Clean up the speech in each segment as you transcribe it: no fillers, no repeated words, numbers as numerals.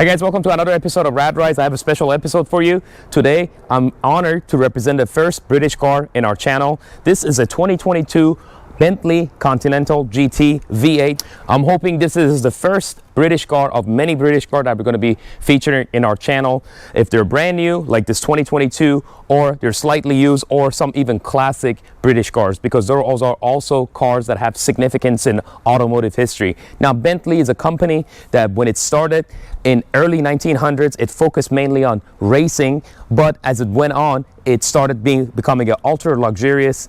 Hi guys, welcome to another episode of Rad Rides. I have a special episode for you. Today, I'm honored to represent the first British car in our channel. This is a 2022 Bentley Continental GT V8. I'm hoping this is the first British car of many British cars that we're going to be featuring in our channel. If they're brand new, like this 2022, or they're slightly used, or some even classic British cars, because those are also cars that have significance in automotive history. Now, Bentley is a company that when it started in early 1900s, it focused mainly on racing, but as it went on, it started becoming an ultra luxurious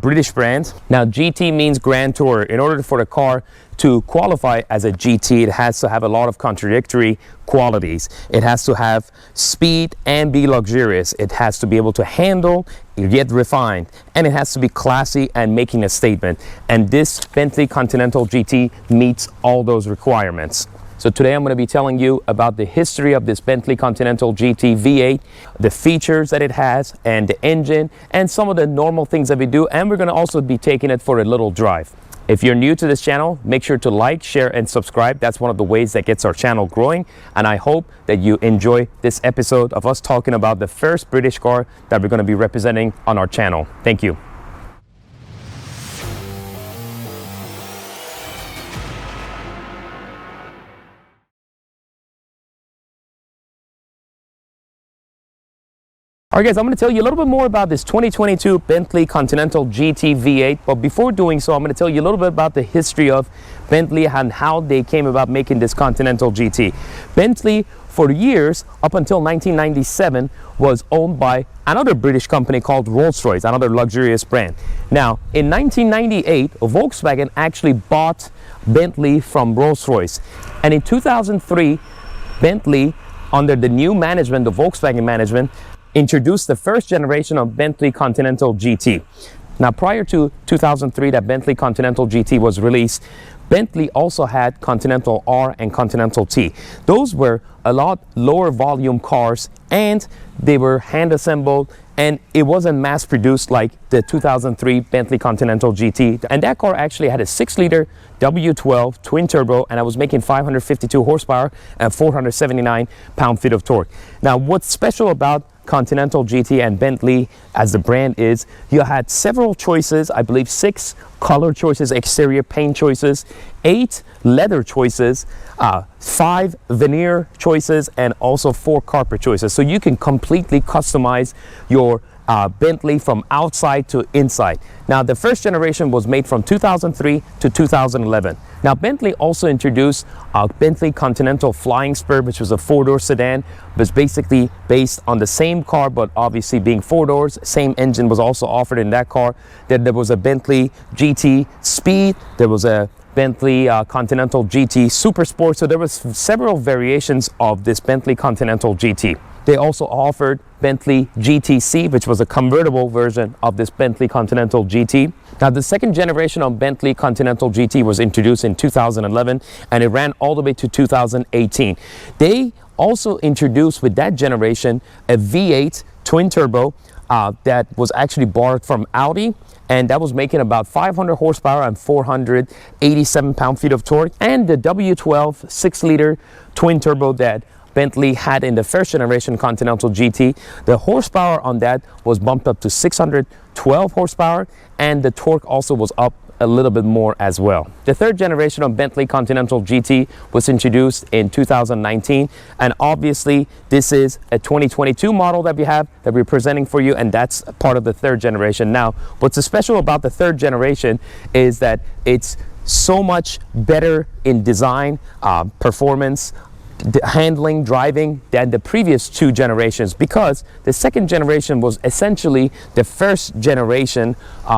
British brand. Now, GT means Grand Tourer. In order for the car to qualify as a GT, it has to have a lot of contradictory qualities. It has to have speed and be luxurious. It has to be able to handle, yet refined, and it has to be classy and making a statement. And this Bentley Continental GT meets all those requirements. So today I'm going to be telling you about the history of this Bentley Continental GT V8, the features that it has, and the engine, and some of the normal things that we do. And we're going to also be taking it for a little drive. If you're new to this channel, make sure to like, share, and subscribe. That's one of the ways that gets our channel growing. And I hope that you enjoy this episode of us talking about the first British car that we're going to be representing on our channel. Thank you. Alright guys, I'm going to tell you a little bit more about this 2022 Bentley Continental GT V8, but before doing so, I'm going to tell you a little bit about the history of Bentley and how they came about making this Continental GT. Bentley, for years, up until 1997, was owned by another British company called Rolls-Royce, another luxurious brand. Now, in 1998, Volkswagen actually bought Bentley from Rolls-Royce, and in 2003, Bentley, under the new management, the Volkswagen management, introduced the first generation of Bentley Continental GT. Now, prior to 2003, that Bentley Continental GT was released, Bentley also had Continental R and Continental T. Those were a lot lower volume cars, and they were hand assembled, and it wasn't mass produced like the 2003 Bentley Continental GT. And that car actually had a 6-liter W12 twin turbo, and I was making 552 horsepower and 479 pound-feet of torque. Now, what's special about Continental GT and Bentley as the brand is, you had several choices, I believe 6 color choices, exterior paint choices, 8 leather choices, 5 veneer choices, and also 4 carpet choices. So you can completely customize your Bentley from outside to inside. Now, the first generation was made from 2003 to 2011. Now, Bentley also introduced a Bentley Continental Flying Spur, which was a 4-door sedan. It was basically based on the same car, but obviously being 4 doors. Same engine was also offered in that car. Then there was a Bentley GT Speed. There was a Bentley Continental GT Super Sport. So there was several variations of this Bentley Continental GT. They also offered Bentley GTC, which was a convertible version of this Bentley Continental GT. Now, the second generation of Bentley Continental GT was introduced in 2011, and it ran all the way to 2018. They also introduced with that generation a V8 twin turbo that was actually borrowed from Audi, and that was making about 500 horsepower and 487 pound-feet of torque, and the W12 6-liter twin turbo that Bentley had in the first generation Continental GT. The horsepower on that was bumped up to 612 horsepower, and the torque also was up a little bit more as well. The third generation of Bentley Continental GT was introduced in 2019, and obviously this is a 2022 model that we have that we're presenting for you, and that's part of the third generation. Now, what's special about the third generation is that it's so much better in design, performance, handling, driving than the previous 2 generations, because the second generation was essentially the first generation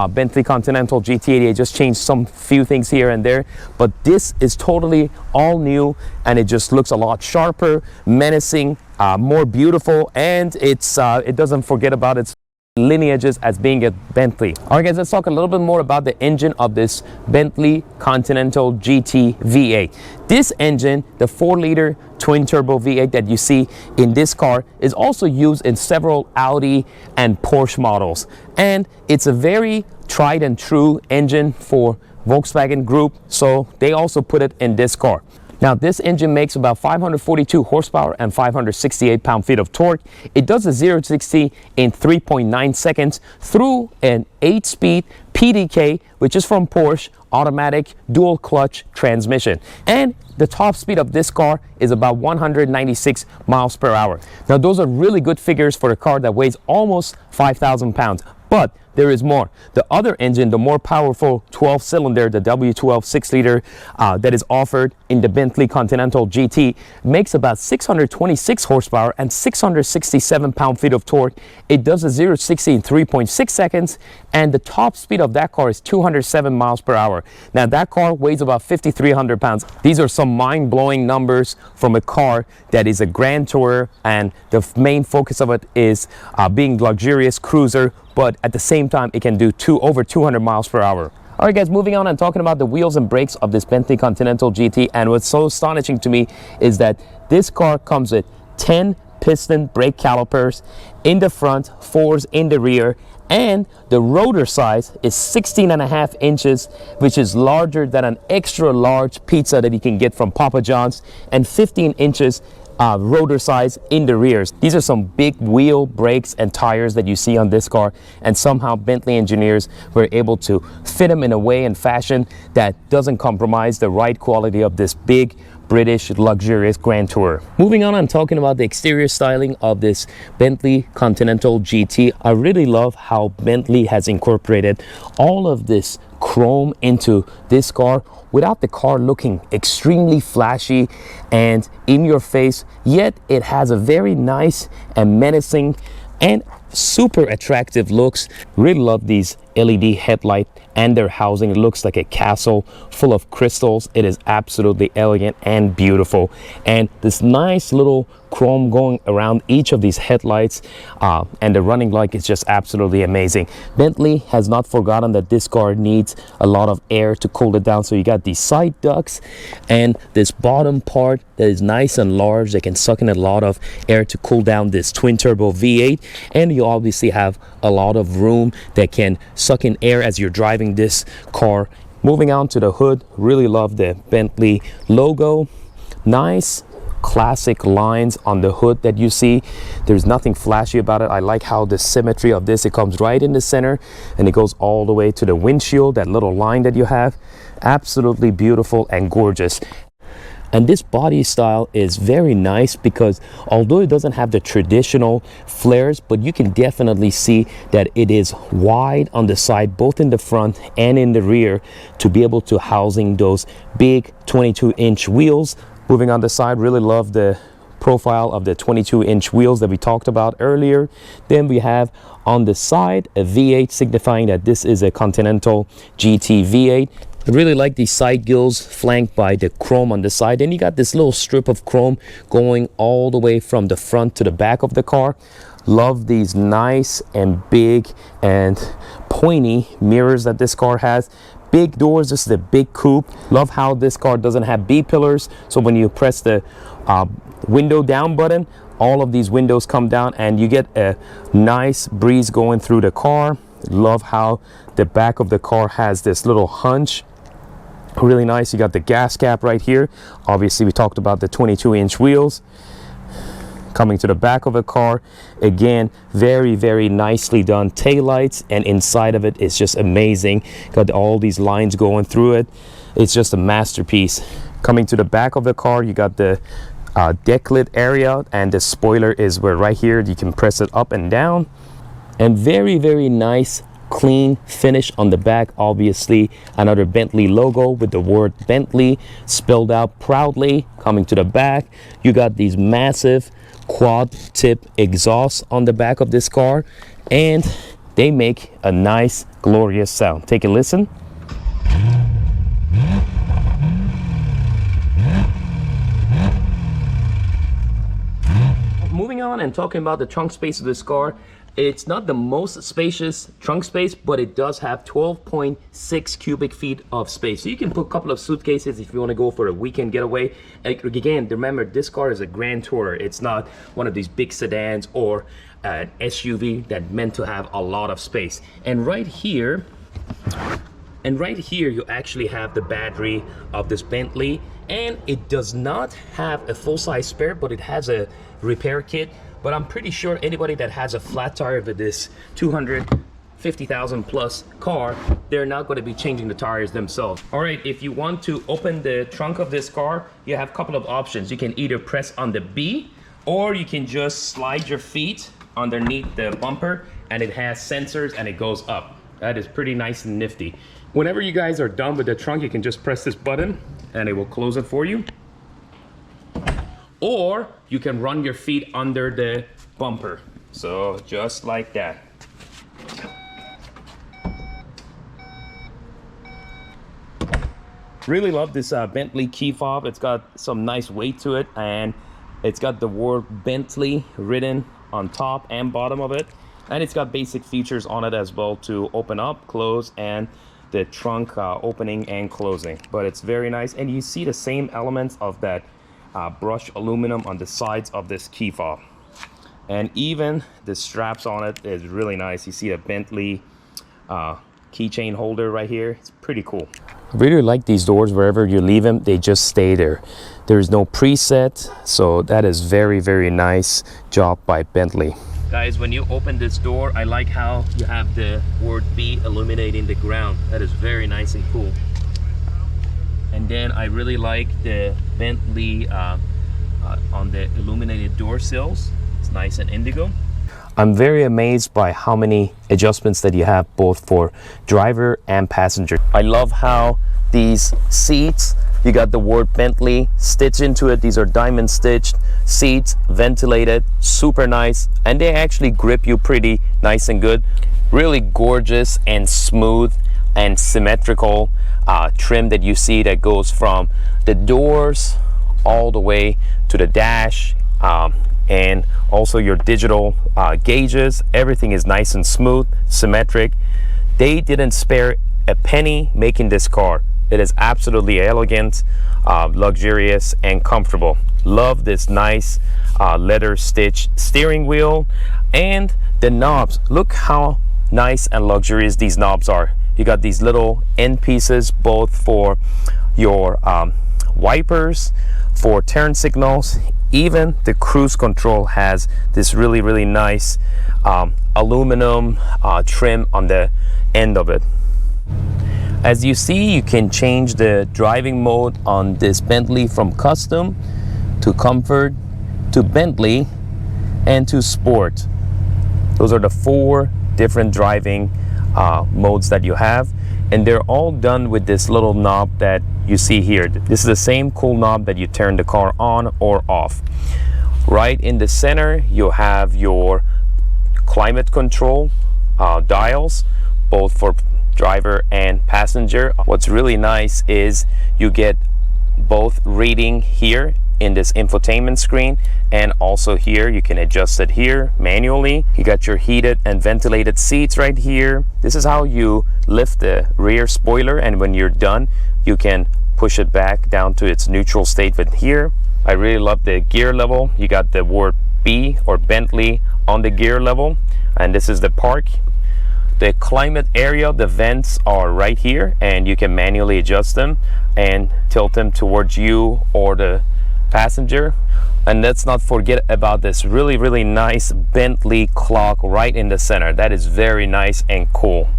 Bentley Continental GT. They just changed some few things here and there, but this is totally all new, and it just looks a lot sharper, menacing, more beautiful, and it doesn't forget about its lineages as being a Bentley. Alright guys, let's talk a little bit more about the engine of this Bentley Continental GT V8. This engine, the 4-liter twin turbo V8 that you see in this car, is also used in several Audi and Porsche models, and it's a very tried and true engine for Volkswagen Group, so they also put it in this car. Now this engine makes about 542 horsepower and 568 pound-feet of torque. It does a 0 to 60 in 3.9 seconds through an 8-speed PDK, which is from Porsche, automatic dual clutch transmission. And the top speed of this car is about 196 miles per hour. Now those are really good figures for a car that weighs almost 5,000 pounds. But there is more. The other engine, the more powerful 12-cylinder, the W12 6-liter that is offered in the Bentley Continental GT, makes about 626 horsepower and 667 pound-feet of torque. It does a 0 to 60 in 3.6 seconds, and the top speed of that car is 207 miles per hour. Now that car weighs about 5,300 pounds. These are some mind-blowing numbers from a car that is a Grand Tourer, and the main focus of it is being luxurious cruiser, but at the same time it can do over 200 miles per hour. All right guys, moving on and talking about the wheels and brakes of this Bentley Continental GT, and what's so astonishing to me is that this car comes with 10 piston brake calipers in the front, 4s in the rear, and the rotor size is 16.5 inches, which is larger than an extra large pizza that you can get from Papa John's, and 15 inches rotor size in the rears. These are some big wheel, brakes, and tires that you see on this car, and somehow Bentley engineers were able to fit them in a way and fashion that doesn't compromise the ride quality of this big British luxurious Grand Tourer. Moving on, I'm talking about the exterior styling of this Bentley Continental GT. I really love how Bentley has incorporated all of this chrome into this car without the car looking extremely flashy and in your face, yet it has a very nice and menacing and super attractive looks. Really love these LED headlight and their housing. It looks like a castle full of crystals. It is absolutely elegant and beautiful, and this nice little chrome going around each of these headlights, and the running light is just absolutely amazing. Bentley has not forgotten that this car needs a lot of air to cool it down, so you got these side ducts and this bottom part that is nice and large that can suck in a lot of air to cool down this twin turbo V8, and you obviously have a lot of room that can suck in air as you're driving this car. Moving on to the hood, really love the Bentley logo. Nice classic lines on the hood that you see. There's nothing flashy about it. I like how the symmetry of this, it comes right in the center and it goes all the way to the windshield, that little line that you have. Absolutely beautiful and gorgeous. And this body style is very nice because although it doesn't have the traditional flares, but you can definitely see that it is wide on the side, both in the front and in the rear, to be able to housing those big 22-inch wheels. Moving on the side, really love the profile of the 22-inch wheels that we talked about earlier. Then we have on the side a V8, signifying that this is a Continental GT V8. I really like these side gills flanked by the chrome on the side, and you got this little strip of chrome going all the way from the front to the back of the car. Love these nice and big and pointy mirrors that this car has. Big doors. This is a big coupe. Love how this car doesn't have B-pillars, so when you press the window down button, all of these windows come down and you get a nice breeze going through the car. Love how the back of the car has this little hunch. Really nice. You got the gas cap right here. Obviously we talked about the 22-inch wheels. Coming to the back of the car, again, very nicely done taillights, and inside of it is just amazing. Got all these lines going through it. It's just a masterpiece. Coming to the back of the car, you got the deck lid area, and the spoiler is where right here you can press it up and down. And very nice clean finish on the back. Obviously another Bentley logo with the word Bentley spelled out proudly. Coming to the back, you got these massive quad tip exhausts on the back of this car, and they make a nice glorious sound. Take a listen. Moving on and talking about the trunk space of this car, it's not the most spacious trunk space, but it does have 12.6 cubic feet of space. So you can put a couple of suitcases if you want to go for a weekend getaway. Again, remember, this car is a Grand Tourer. It's not one of these big sedans or an SUV that meant to have a lot of space. And right here, And right here, you actually have the battery of this Bentley, and it does not have a full-size spare, but it has a repair kit. But I'm pretty sure anybody that has a flat tire with this 250,000 plus car, they're not going to be changing the tires themselves. All right, if you want to open the trunk of this car, you have a couple of options. You can either press on the B, or you can just slide your feet underneath the bumper, and it has sensors and it goes up. That is pretty nice and nifty. Whenever you guys are done with the trunk, you can just press this button and it will close it for you. Or you can run your feet under the bumper. So just like that. Really love this Bentley key fob. It's got some nice weight to it, and it's got the word Bentley written on top and bottom of it. And it's got basic features on it as well to open up, close, and the trunk opening and closing. But it's very nice, and you see the same elements of that brushed aluminum on the sides of this key fob. And even the straps on it is really nice. You see a Bentley keychain holder right here. It's pretty cool. I really like these doors. Wherever you leave them, they just stay there. There is no preset, so that is very, very nice job by Bentley. Guys, when you open this door, I like how you have the word B illuminating the ground. That is very nice and cool. And then I really like the Bentley on the illuminated door sills. It's nice and indigo. I'm very amazed by how many adjustments that you have both for driver and passenger. I love how these seats, you got the word Bentley stitched into it. These are diamond stitched seats, ventilated, super nice, and they actually grip you pretty nice and good. Really gorgeous and smooth and symmetrical trim that you see that goes from the doors all the way to the dash, and also your digital gauges. Everything is nice and smooth, symmetric. They didn't spare a penny making this car. It is absolutely elegant, luxurious, and comfortable. Love this nice leather stitch steering wheel, and the knobs. Look how nice and luxurious these knobs are. You got these little end pieces both for your wipers, for turn signals. Even the cruise control has this really, really nice aluminum trim on the end of it. As you see, you can change the driving mode on this Bentley from custom to comfort to Bentley and to sport. Those are the 4 different driving modes that you have, and they're all done with this little knob that you see here. This is the same cool knob that you turn the car on or off. Right in the center, you have your climate control dials, both for driver and passenger. What's really nice is you get both reading here in this infotainment screen, and also here you can adjust it here manually. You got your heated and ventilated seats right here. This is how you lift the rear spoiler, and when you're done you can push it back down to its neutral state with here. I really love the gear level. You got the word B or Bentley on the gear level, and this is the park. The climate area, the vents are right here, and you can manually adjust them and tilt them towards you or the passenger. And let's not forget about this really, really nice Bentley clock right in the center. That is very nice and cool.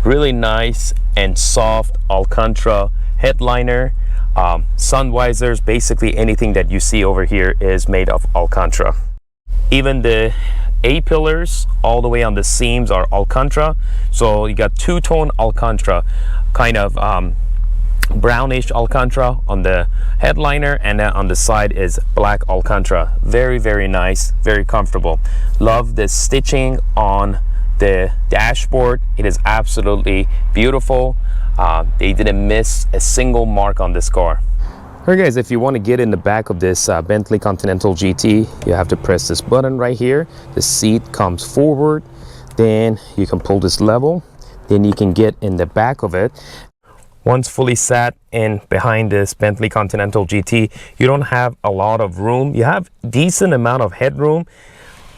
Really nice and soft Alcantara headliner, sun visors. Basically anything that you see over here is made of Alcantara. Even the A-pillars all the way on the seams are Alcantara. So you got two-tone Alcantara, kind of brownish Alcantara on the headliner, and then on the side is black Alcantara. Very, very nice, very comfortable. Love the stitching on the dashboard. It is absolutely beautiful. They didn't miss a single mark on this car. Alright guys, if you want to get in the back of this Bentley Continental GT, you have to press this button right here. The seat comes forward, then you can pull this level, then you can get in the back of it. Once fully sat in behind this Bentley Continental GT, you don't have a lot of room. You have decent amount of headroom,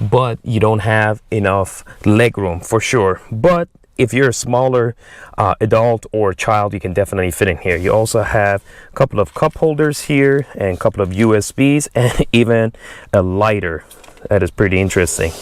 but you don't have enough leg room for sure. But if you're a smaller adult or child, you can definitely fit in here. You also have a couple of cup holders here and a couple of USBs and even a lighter. That is pretty interesting.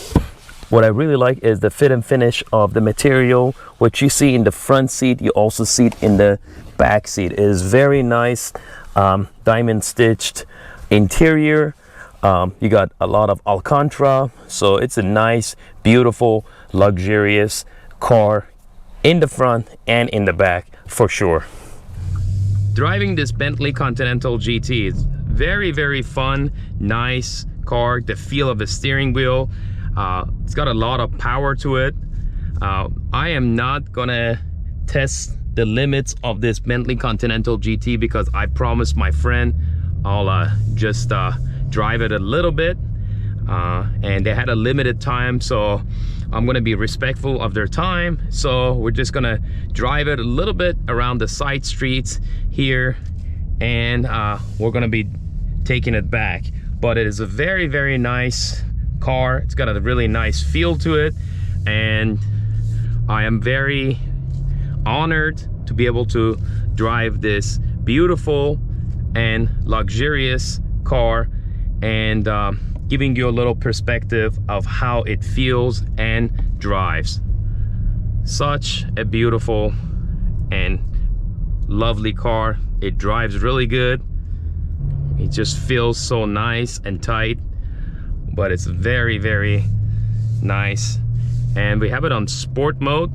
What I really like is the fit and finish of the material. What you see in the front seat, you also see it in the back seat. It is very nice, diamond stitched interior. You got a lot of Alcantara, so it's a nice, beautiful, luxurious car in the front and in the back for sure. Driving this Bentley Continental GT is very, very fun, nice car. The feel of the steering wheel, it's got a lot of power to it. I am not gonna test the limits of this Bentley Continental GT because I promised my friend I'll just drive it a little bit, and they had a limited time, so I'm gonna be respectful of their time. So we're just gonna drive it a little bit around the side streets here, and we're gonna be taking it back. But it is a very, very nice car. It's got a really nice feel to it, and I am very honored to be able to drive this beautiful and luxurious car, and giving you a little perspective of how it feels and drives. Such a beautiful and lovely car. It drives really good. It just feels so nice and tight, but it's very, very nice. And we have it on sport mode,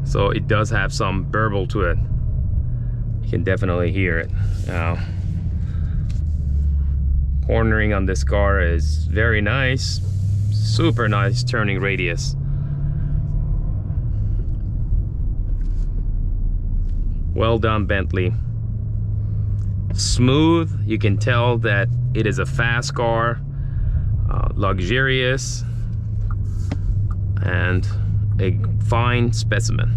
so it does have some burble to it. You can definitely hear it. Cornering on this car is very nice, super nice turning radius. Well done, Bentley. Smooth, you can tell that it is a fast car, luxurious, and a fine specimen.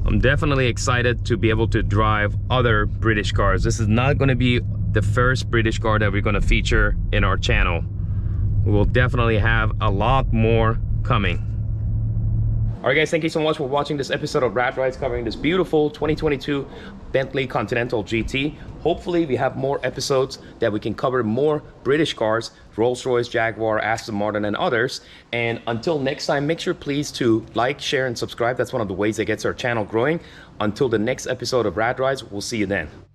I'm definitely excited to be able to drive other British cars. This is not going to be the first British car that we're going to feature in our channel. We will definitely have a lot more coming. Alright guys, thank you so much for watching this episode of Rad Rides covering this beautiful 2022 Bentley Continental GT. Hopefully we have more episodes that we can cover more British cars, Rolls-Royce, Jaguar, Aston Martin and others. And until next time, make sure please to like, share and subscribe. That's one of the ways that gets our channel growing. Until the next episode of Rad Rides, we'll see you then.